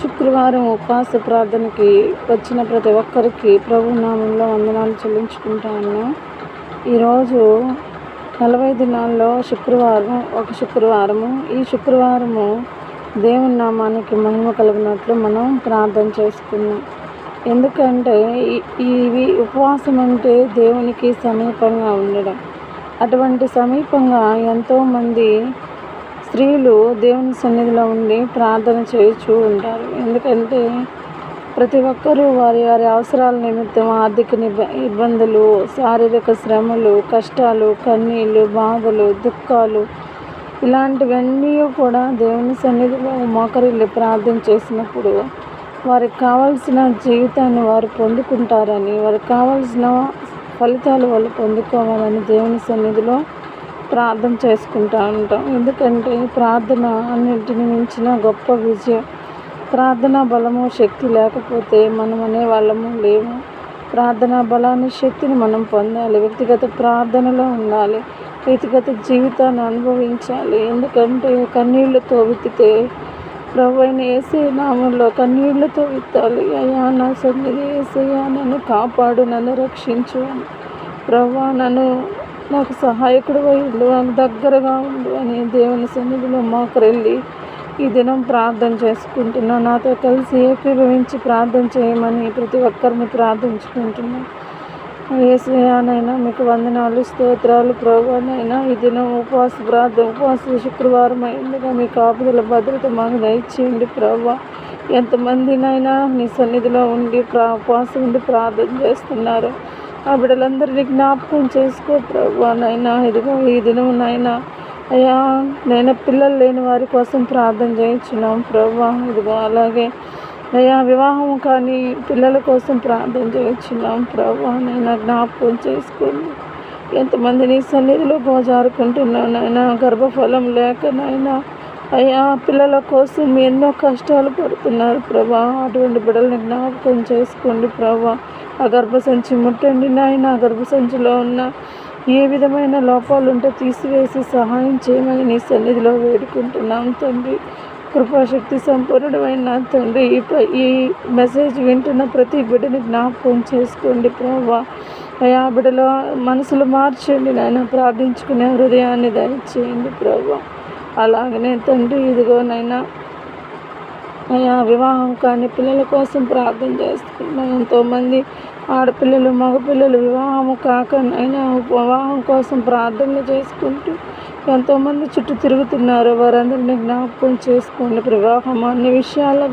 శుక్రవారం ఉపవాస ప్రార్థనకి వచ్చిన ప్రతి ఒక్కరికి ప్రభు నామంలో వందనాలు చెల్లించుకుంటా ఉన్నాం. ఈరోజు 40 దినాల్లో ఒక శుక్రవారము. ఈ శుక్రవారము దేవుని నామానికి మహిమ కలిగినట్లు మనం ప్రార్థన చేసుకున్నాం. ఎందుకంటే ఇవి ఉపవాసం అంటే దేవునికి సమీపంగా ఉండడం. అటువంటి సమీపంగా ఎంతోమంది స్త్రీలు దేవుని సన్నిధిలో ఉండి ప్రార్థన చేస్తూ ఉంటారు. ఎందుకంటే ప్రతి ఒక్కరూ వారి అవసరాల నిమిత్తం ఆర్థిక ఇబ్బందులు, శారీరక శ్రమలు, కష్టాలు, కన్నీళ్ళు, బాధలు, దుఃఖాలు ఇలాంటివన్నీ కూడా దేవుని సన్నిధిలో మోకరిల్లి ప్రార్థన చేసినప్పుడు వారికి కావాల్సిన జీవితాన్ని వారు పొందుకుంటారని, వారికి కావాల్సిన ఫలితాలు వాళ్ళు పొందుకోవాలని దేవుని సన్నిధిలో ప్రార్థన చేసుకుంటూ ఉంటాం. ఎందుకంటే ప్రార్థన అన్నింటిని మించిన గొప్ప విజయం. ప్రార్థనా బలము, శక్తి లేకపోతే మనం అనే వాళ్ళము లేము. ప్రార్థనా బలాన్ని, శక్తిని మనం పొందాలి. వ్యక్తిగత ప్రార్థనలో ఉండాలి. వ్యక్తిగత జీవితాన్ని అనుభవించాలి. ఎందుకంటే కన్నీళ్లతో విత్తితే ప్రభు అయిన యేసయ్య నామంలో కన్నీళ్లతో విత్తాలి. అయ్యా నా సన్నిధి యేసయ్యా, నన్ను కాపాడు, నన్ను రక్షించు, ప్రభు నాకు సహాయకుడు ఉండు, నాకు దగ్గరగా ఉండు అని దేవుని సన్నిధిలో మోకరిల్లి ఈ దినం ప్రార్థన చేసుకుంటున్నా. నాతో కలిసి ఏకీభవించి ప్రార్థన చేయమని ప్రతి ఒక్కరిని ప్రార్థించుకుంటున్నాను. యేసయ్యానైనా మీకు వందనాలు, స్తోత్రాలు ప్రభువనైనా. ఈ దినం ఉపవాస శుక్రవారం అయిందిగా మీ కాపుదల భద్రత మాకు దయచేయండి ప్రభువా. ఎంతమందినైనా నీ సన్నిధిలో ఉండి ఉపవాసం ఉండి ప్రార్థన చేస్తున్నారు. ఆ బిడ్డలందరినీ జ్ఞాపకం చేసుకో ప్రభువా నైనా. ఇదిగో ఈ దినం నాయనా అయ్యా, నేను పిల్లలు లేని వారి కోసం ప్రార్థన చేయించున్నాం ప్రభువా. ఇదిగో అలాగే అయ్యా, వివాహం కానీ పిల్లల కోసం ప్రార్థన చేయించున్నాం ప్రభువా నైనా. జ్ఞాపకం చేసుకోండి. ఎంతమంది నీ సన్నిధిలో గోజారుకుంటున్నావు నాయనా, గర్భఫలం లేక నాయనా అయ్యా, పిల్లల కోసం ఎన్నో కష్టాలు పడుతున్నారు ప్రభా. అటువంటి బిడ్డల్ని జ్ఞాపకం చేసుకోండి ప్రభా. ఆ గర్భసంచి ముట్టండి నాయన. ఆ గర్భసంచిలో ఉన్న ఏ విధమైన లోపాలు ఉంటే తీసివేసి సహాయం చేయమని నీ సన్నిధిలో వేడుకుంటున్నాం తండ్రి. కృపాశక్తి సంపూర్ణమైన తండ్రి, ఈ మెసేజ్ వింటున్న ప్రతి బిడ్డని జ్ఞాపకం చేసుకోండి ప్రభా. అయా బిడ్డలో మనసులు మార్చండి నాయన. ప్రార్థించుకునే హృదయాన్ని దయచేయండి ప్రభా. అలాగనే తండ్రి ఇదిగోనైనా అయ్యా, వివాహం కానీ పిల్లల కోసం ప్రార్థన చేస్తున్నాం. ఎంతోమంది ఆడపిల్లలు, మగపిల్లలు వివాహం కాక అయినా వివాహం కోసం ప్రార్థనలు చేసుకుంటూ ఎంతోమంది చుట్టూ తిరుగుతున్నారు. వారందరినీ జ్ఞాపకం చేసుకోండి. వివాహం అన్ని విషయాల్లో